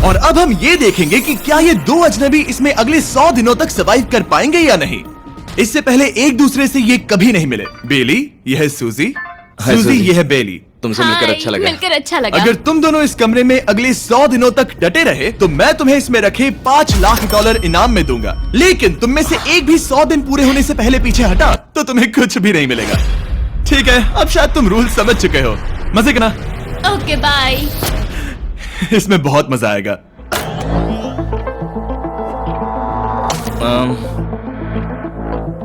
और अब हम ये देखेंगे कि क्या ये दो अजनबी इसमें अगले 100 दिनों तक सर्वाइव कर पाएंगे या नहीं। इससे पहले एक दूसरे से ये कभी नहीं मिले। बेली, यह है सूजी, सूजी ये है बेली। तुमसे मिलकर अच्छा लगा। मिलकर अच्छा लगा। अगर तुम दोनों इस कमरे में अगले 100 दिनों तक डटे रहे तो मैं तुम्हें इसमें रखे $5 लाख इनाम में दूंगा। लेकिन तुम में से एक भी 100 दिन पूरे होने से पहले पीछे हटा तो तुम्हें कुछ भी नहीं मिलेगा। ठीक है, अब शायद तुम रूल समझ चुके हो। मजे करना। Okay bye. इसमें बहुत मजा आएगा।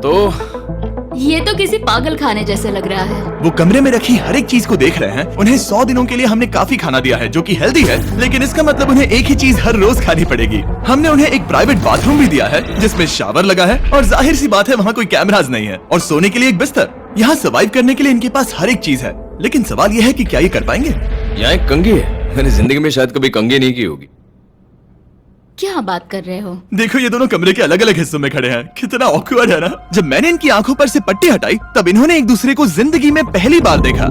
तो ये तो किसी पागल खाने जैसे लग रहा है। वो कमरे में रखी हर एक चीज को देख रहे हैं। उन्हें 100 दिनों के लिए हमने काफी खाना दिया है जो कि हेल्दी है, लेकिन इसका मतलब उन्हें एक ही चीज हर रोज खानी पड़ेगी। हमने उन्हें एक प्राइवेट बाथरूम भी दिया है जिसमें शावर लगा है और जाहिर सी बात है वहाँ कोई कैमराज नहीं है, और सोने के लिए एक बिस्तर। यहाँ सर्वाइव करने के लिए इनके पास हर एक चीज है, लेकिन सवाल यह है कि क्या ये कर पाएंगे। यहाँ एक कंघी है, मैंने जिंदगी में शायद कभी कंघी नहीं की होगी। क्या बात कर रहे हो? देखो ये दोनों कमरे के अलग अलग हिस्सों में खड़े हैं। कितना ऑकवर्ड है ना। जब मैंने इनकी आंखों पर से पट्टी हटाई तब इन्होंने एक दूसरे को जिंदगी में पहली बार देखा।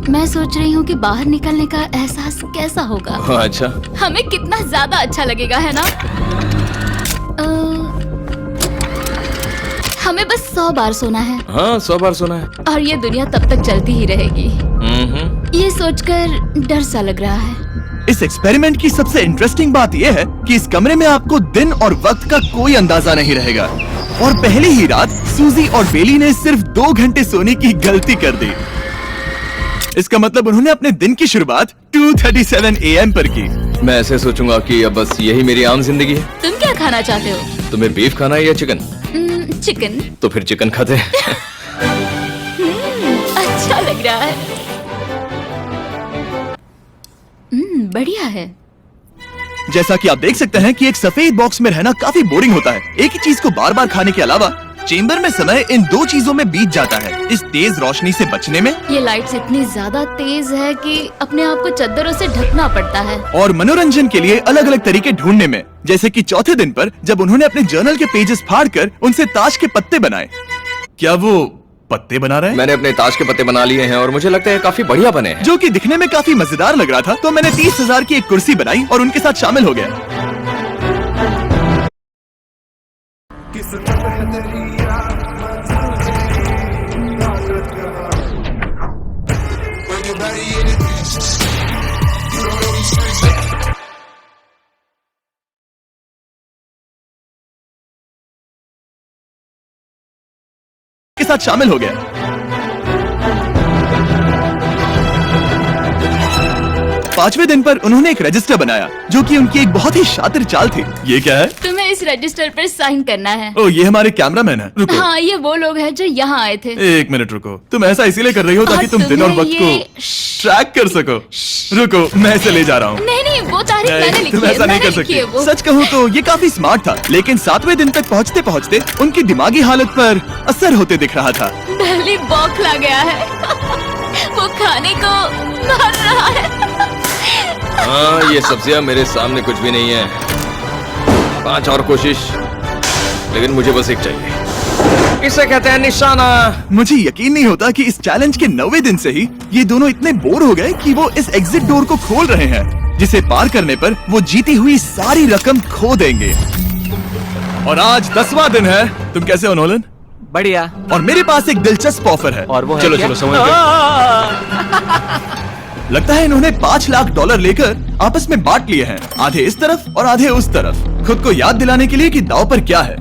मैं सोच रही हूँ कि बाहर निकलने का एहसास कैसा होगा। अच्छा, हमें कितना ज्यादा अच्छा लगेगा, है ना? हमें बस 100 बार सोना है। हाँ 100 बार सोना है। और ये दुनिया तब तक चलती ही रहेगी। ये सोचकर डर सा लग रहा है। इस एक्सपेरिमेंट की सबसे इंटरेस्टिंग बात यह है कि इस कमरे में आपको दिन और वक्त का कोई अंदाजा नहीं रहेगा। और पहली ही रात सूजी और बेली ने सिर्फ 2 घंटे सोने की गलती कर दी। इसका मतलब उन्होंने अपने दिन की शुरुआत 2:37 AM पर की। मैं ऐसे सोचूंगा कि अब बस यही मेरी आम जिंदगी है। तुम क्या खाना चाहते हो? तुम्हें बीफ खाना है या चिकन? चिकन। तो फिर चिकन खाते हैं। अच्छा लग रहा है। बढ़िया है। जैसा कि आप देख सकते हैं कि एक सफेद बॉक्स में रहना काफी बोरिंग होता है। एक ही चीज को बार बार खाने के अलावा चेंबर में समय इन 2 चीजों में बीत जाता है, इस तेज रोशनी से बचने में। ये लाइट्स इतनी ज्यादा तेज है कि अपने आप को चद्दरों से ढकना पड़ता है। और मनोरंजन के लिए अलग अलग तरीके ढूंढने में, जैसे कि चौथे दिन पर जब उन्होंने अपने जर्नल के पेजेस फाड़कर उनसे ताश के पत्ते बनाए। क्या वो पत्ते बना रहे हैं? मैंने अपने ताश के पत्ते बना लिए हैं और मुझे लगता है काफी बढ़िया बने हैं। जो कि दिखने में काफी मजेदार लग रहा था, तो मैंने 30,000 की एक कुर्सी बनाई और उनके साथ शामिल हो गया। के साथ शामिल हो गया। पांचवें दिन पर उन्होंने एक रजिस्टर बनाया जो कि उनकी एक बहुत ही शातिर चाल थी। ये क्या है? तुम्हें इस रजिस्टर पर साइन करना है। ओ, ये हमारे कैमरामैन है। रुको। हाँ, ये वो लोग हैं जो यहाँ आए थे। 1 मिनट रुको। तुम ऐसा इसीलिए कर रही हो ताकि तुम दिन और वक्त को ट्रैक कर सको। रुको, मैं इसे ले जा रहा हूँ। नहीं, वो तारीख मैंने लिखी तुम है। ऐसा नहीं कर सकती। सच कहूँ तो ये काफी स्मार्ट था, लेकिन 7वें दिन तक पहुँचते पहुँचते उनकी दिमागी हालत पर असर होते दिख रहा था। पहली बौखला गया है। वो खाने को मार रहा है। हाँ, ये सब्जियां मेरे सामने कुछ भी नहीं है। 5 और कोशिश, लेकिन मुझे बस एक चाहिए। इसे कहते हैं निशाना। मुझे यकीन नहीं होता कि इस चैलेंज के 9वें दिन से ही ये दोनों इतने बोर हो गए कि वो इस एग्जिट डोर को खोल रहे हैं, जिसे पार करने पर वो जीती हुई सारी रकम खो देंगे। और आज 10वां दिन है। तुम कैसे हो नोलन? बढ़िया। और मेरे पास एक दिलचस्प ऑफर है। और वो है चलो क्या? चलो समझ गए। लगता है इन्होंने $5 लाख लेकर आपस में बांट लिए हैं, आधे इस तरफ और आधे उस तरफ, खुद को याद दिलाने के लिए कि दांव पर क्या है।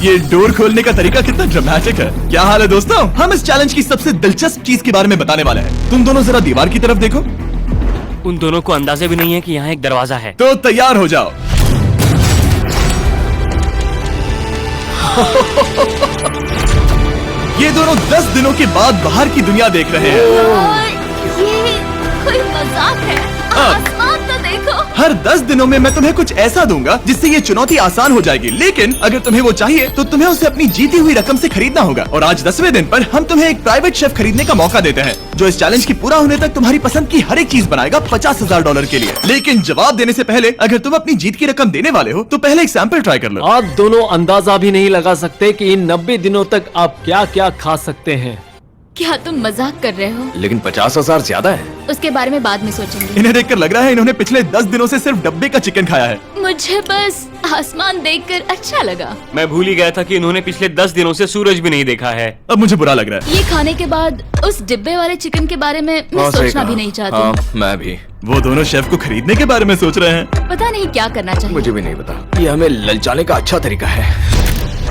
ये डोर खोलने का तरीका कितना ड्रामेटिक है। क्या हाल है दोस्तों? हम इस चैलेंज की सबसे दिलचस्प चीज के बारे में बताने वाले हैं। तुम दोनों जरा दीवार की तरफ देखो। उन दोनों को अंदाजा भी नहीं है कि यहाँ एक दरवाजा है। तो तैयार हो जाओ। ये दोनों 10 दिनों के बाद बाहर की दुनिया देख रहे हैं। ये कोई मजाक है? आसमान तो देखो। हर 10 दिनों में मैं तुम्हें कुछ ऐसा दूंगा जिससे ये चुनौती आसान हो जाएगी, लेकिन अगर तुम्हें वो चाहिए तो तुम्हें उसे अपनी जीती हुई रकम से खरीदना होगा। और आज 10वें दिन पर हम तुम्हें एक प्राइवेट शेफ खरीदने का मौका देते हैं जो इस चैलेंज की पूरा होने तक तुम्हारी पसंद की हर एक चीज बनाएगा $50,000 के लिए। लेकिन जवाब देने से पहले अगर तुम अपनी जीत की रकम देने वाले हो तो पहले एक सैंपल ट्राई कर लो। आप दोनों अंदाजा भी नहीं लगा सकते कि इन 90 दिनों तक आप क्या क्या खा सकते हैं। क्या तुम मजाक कर रहे हो? लेकिन 50,000 ज्यादा है। उसके बारे में बाद में सोचेंगे। इन्हें देखकर लग रहा है इन्होंने पिछले 10 दिनों से सिर्फ डब्बे का चिकन खाया है। मुझे बस आसमान देखकर अच्छा लगा। मैं भूल ही गया था कि इन्होंने पिछले 10 दिनों से सूरज भी नहीं देखा है। अब मुझे बुरा लग रहा है। ये खाने के बाद उस डिब्बे वाले चिकन के बारे में मैं हाँ, सही सोचना कहा। भी नहीं चाहती। हाँ, मैं भी। वो दोनों शेफ को खरीदने के बारे में सोच रहे हैं। पता नहीं क्या करना चाहिए। मुझे भी नहीं पता। ये हमें ललचाने का अच्छा तरीका है।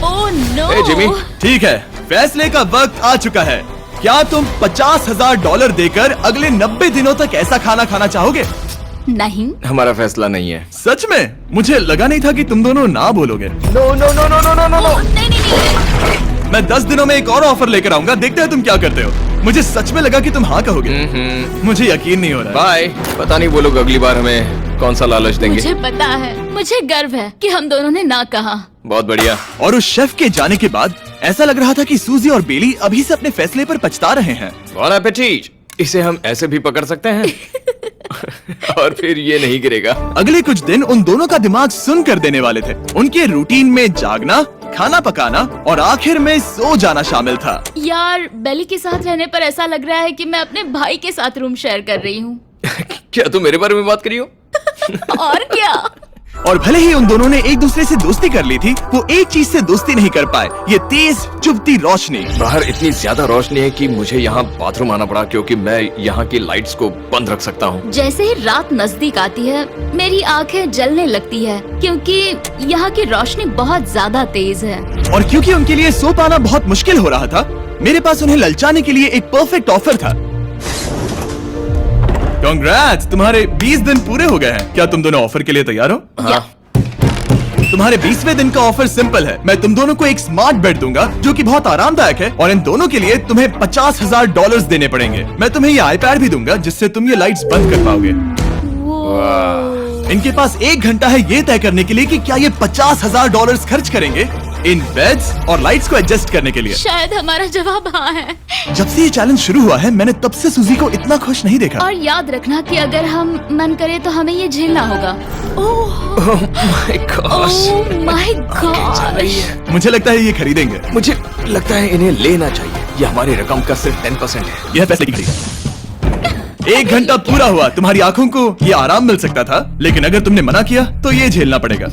Oh no. ए, जिमी। ठीक है, फैसले का वक्त आ चुका है। क्या तुम $50,000 देकर अगले 90 दिनों तक ऐसा खाना खाना चाहोगे? नहीं। हमारा फैसला नहीं है। सच में? मुझे लगा नहीं था कि तुम दोनों ना बोलोगे। No no no no no no no oh, नहीं। मैं 10 दिनों में एक और ऑफर लेकर आऊंगा, देखते हैं तुम क्या करते हो। मुझे सच में लगा कि तुम हाँ कहोगे। मुझे यकीन नहीं हो रहा है। बाय। पता नहीं वो लोग अगली बार हमें कौन सा लालच देंगे। मुझे पता है। मुझे गर्व है कि हम दोनों ने ना कहा। बहुत बढ़िया। और उस शेफ के जाने के बाद ऐसा लग रहा था कि सूजी और बेली अभी से अपने फैसले पर पछता रहे हैं। बॉन एपेटीट। इसे हम ऐसे भी पकड़ सकते हैं और फिर ये नहीं गिरेगा। अगले कुछ दिन उन दोनों का दिमाग सुन कर देने वाले थे। उनके रूटीन में जागना, खाना पकाना और आखिर में सो जाना शामिल था। यार, बेली के साथ रहने पर ऐसा लग रहा है कि मैं अपने भाई के साथ रूम शेयर कर रही हूँ। क्या तुम मेरे बारे में बात करी हो? और क्या? और भले ही उन दोनों ने एक दूसरे से दोस्ती कर ली थी, वो एक चीज से दोस्ती नहीं कर पाए, ये तेज चुभती रोशनी। बाहर इतनी ज्यादा रोशनी है कि मुझे यहाँ बाथरूम आना पड़ा क्योंकि मैं यहाँ की लाइट्स को बंद रख सकता हूँ। जैसे ही रात नजदीक आती है मेरी आंखें जलने लगती है क्योंकि यहाँ की रोशनी बहुत ज्यादा तेज है। और क्योंकि उनके लिए सो पाना बहुत मुश्किल हो रहा था, मेरे पास उन्हें ललचाने के लिए एक परफेक्ट ऑफर था। कांग्रेट्स, तुम्हारे 20 दिन पूरे हो गए हैं। क्या तुम दोनों ऑफर के लिए तैयार हो? हाँ। तुम्हारे 20वें दिन का ऑफर सिंपल है। मैं तुम दोनों को एक स्मार्ट बेड दूंगा जो कि बहुत आरामदायक है, और इन दोनों के लिए तुम्हें $50,000 देने पड़ेंगे। मैं तुम्हें ये आईपैड भी दूंगा जिससे तुम ये लाइट्स बंद कर पाओगे। इनके पास 1 घंटा है ये तय करने के लिए कि क्या ये $50,000 खर्च करेंगे इन बेड्स और लाइट्स को एडजस्ट करने के लिए। शायद हमारा जवाब हाँ है। जब से ये चैलेंज शुरू हुआ है, मैंने तब से सूजी को इतना खुश नहीं देखा। और याद रखना कि अगर हम मन करें तो हमें ये झेलना होगा। Oh my God. मुझे लगता है ये खरीदेंगे। मुझे लगता है इन्हें लेना चाहिए। ये हमारी रकम का सिर्फ 10% है। यह फैसले की घड़ी है। 1 घंटा पूरा हुआ, तुम्हारी आंखों को ये आराम मिल सकता था, लेकिन अगर तुमने मना किया तो ये झेलना पड़ेगा,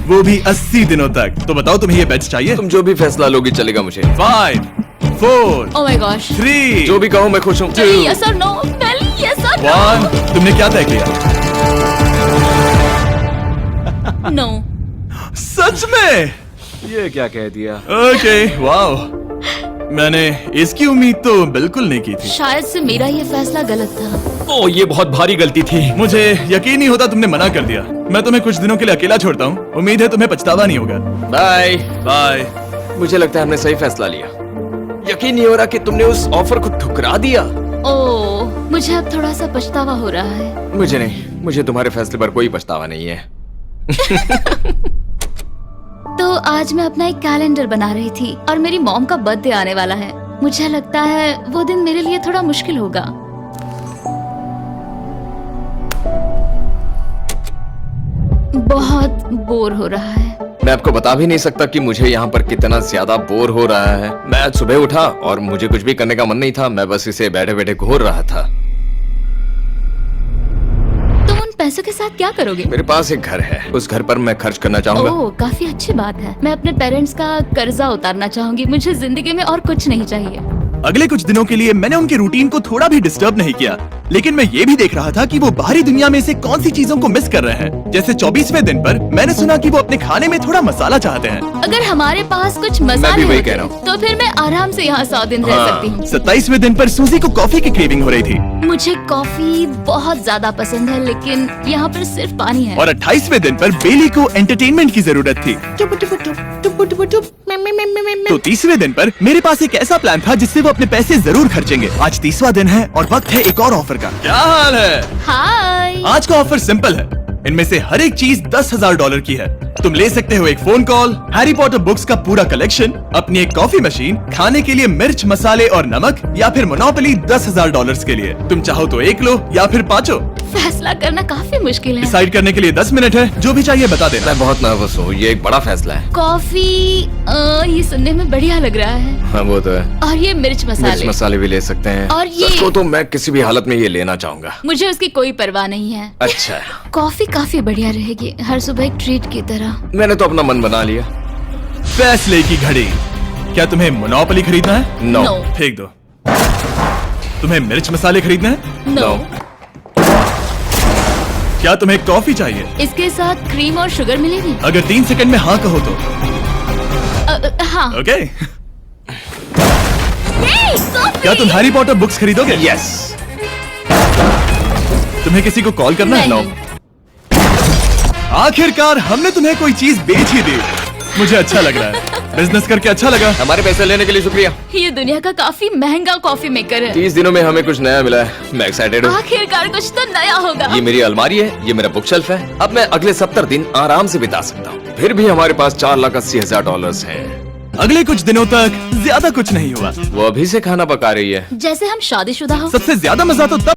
वो भी 80 दिनों तक। तो बताओ तुम्हें ये बेड्स चाहिए? तुम जो भी फैसला लोगी चलेगा मुझे। 5, 4, ओह माय गॉश। 3, जो भी कहो मैं खुश हूँ। यस और नो? बेली, यस और 1। तुमने क्या तय किया? नो? सच में? ये क्या कह दिया? Okay, wow. मैंने इसकी उम्मीद तो बिल्कुल नहीं की थी। शायद से मेरा ये फैसला गलत था। ओ, ये बहुत भारी गलती थी। मुझे यकीन नहीं होता तुमने मना कर दिया। मैं तुम्हें कुछ दिनों के लिए अकेला छोड़ता हूँ। उम्मीद है तुम्हें पछतावा नहीं होगा। Bye bye. मुझे लगता है हमने सही फैसला लिया। यकीन नहीं हो रहा कि तुमने उस ऑफर को ठुकरा दिया। ओह, मुझे अब थोड़ा सा पछतावा हो रहा है। मुझे नहीं, मुझे तुम्हारे फैसले पर कोई पछतावा नहीं है। तो आज मैं अपना एक कैलेंडर बना रही थी और मेरी मॉम का बर्थडे आने वाला है। मुझे लगता है वो दिन मेरे लिए थोड़ा मुश्किल होगा। बहुत बोर हो रहा है। मैं आपको बता भी नहीं सकता कि मुझे यहाँ पर कितना ज्यादा बोर हो रहा है। मैं आज सुबह उठा और मुझे कुछ भी करने का मन नहीं था। मैं बस इसे बैठे बैठे घूर रहा था। तुम उन पैसों के साथ क्या करोगे? मेरे पास एक घर है, उस घर पर मैं खर्च करना चाहूंगा। ओह, काफी अच्छी बात है। मैं अपने पेरेंट्स का कर्जा उतारना चाहूंगी। मुझे जिंदगी में और कुछ नहीं चाहिए। अगले कुछ दिनों के लिए मैंने उनके रूटीन को थोड़ा भी डिस्टर्ब नहीं किया, लेकिन मैं ये भी देख रहा था कि वो बाहरी दुनिया में से कौन सी चीजों को मिस कर रहे हैं। जैसे 24वें दिन पर मैंने सुना कि वो अपने खाने में थोड़ा मसाला चाहते हैं। अगर हमारे पास कुछ मैं मसाले भी वही होते कह रहा हूँ। तो फिर मैं आराम से यहाँ 100 दिन रह सकती हूँ। 27वें दिन पर सूजी को कॉफी की क्रेविंग हो रही थी। मुझे कॉफी बहुत ज्यादा पसंद है, लेकिन यहाँ पर सिर्फ पानी है। और 28वें दिन पर बेली को एंटरटेनमेंट की जरूरत थी। तो 30वें दिन पर मेरे पास एक ऐसा प्लान था जिससे वो अपने पैसे जरूर खर्चेंगे। आज 30वां दिन है और वक्त है एक और ऑफर का। क्या हाल है? हाय। आज का ऑफर सिंपल है। इनमें से हर एक चीज $10,000 की है। तुम ले सकते हो एक phone call, Harry Potter books का पूरा कलेक्शन, अपनी एक कॉफी मशीन, खाने के लिए मिर्च मसाले और नमक, या फिर मोनोपोली $10,000 के लिए। तुम चाहो तो 1 लो या फिर 5। फैसला करना काफी मुश्किल है। डिसाइड करने के लिए 10 मिनट है, जो भी चाहिए बता देना। मैं बहुत नर्वस हूँ, ये एक बड़ा फैसला है। कॉफी ये सुनने में बढ़िया लग रहा है। हाँ वो तो है। और ये मिर्च मिर्च मसाले, मसाले भी ले सकते हैं। और ये- सच को तो मैं किसी भी हालत में ये लेना चाहूंगा। मुझे उसकी कोई परवाह नहीं है। अच्छा, कॉफी काफी बढ़िया रहेगी, हर सुबह एक ट्रीट की तरह। मैंने तो अपना मन बना लिया। फैसले की घड़ी। क्या तुम्हें मोनोपोली खरीदना है? नो। No. फेंक दो। तुम्हें मिर्च मसाले खरीदना है? नो। क्या तुम्हें कॉफी चाहिए? इसके साथ क्रीम और शुगर मिलेगी? अगर 3 सेकंड में हाँ कहो तो। हाँ। ओके। कॉफी! क्या तुम हैरी पॉटर बुक्स खरीदोगे? यस। तुम्हें किसी को कॉल करना है? नहीं। आखिरकार हमने तुम्हें कोई चीज बेच ही दी। मुझे अच्छा लग रहा है, बिजनेस करके अच्छा लगा। हमारे पैसे लेने के लिए शुक्रिया। ये दुनिया का काफी महंगा कॉफी मेकर है। 30 दिनों में हमें कुछ नया मिला है, मैं एक्साइटेड हूँ। आखिरकार कुछ तो नया होगा। ये मेरी अलमारी है, ये मेरा बुक शेल्फ है। अब मैं अगले 70 दिन आराम से बिता सकता हूँ। फिर भी हमारे पास $4,80,000 हैं। अगले कुछ दिनों तक ज्यादा कुछ नहीं हुआ। वो अभी से खाना पका रही है। जैसे हम शादीशुदा हो। सबसे ज्यादा मजा तो तब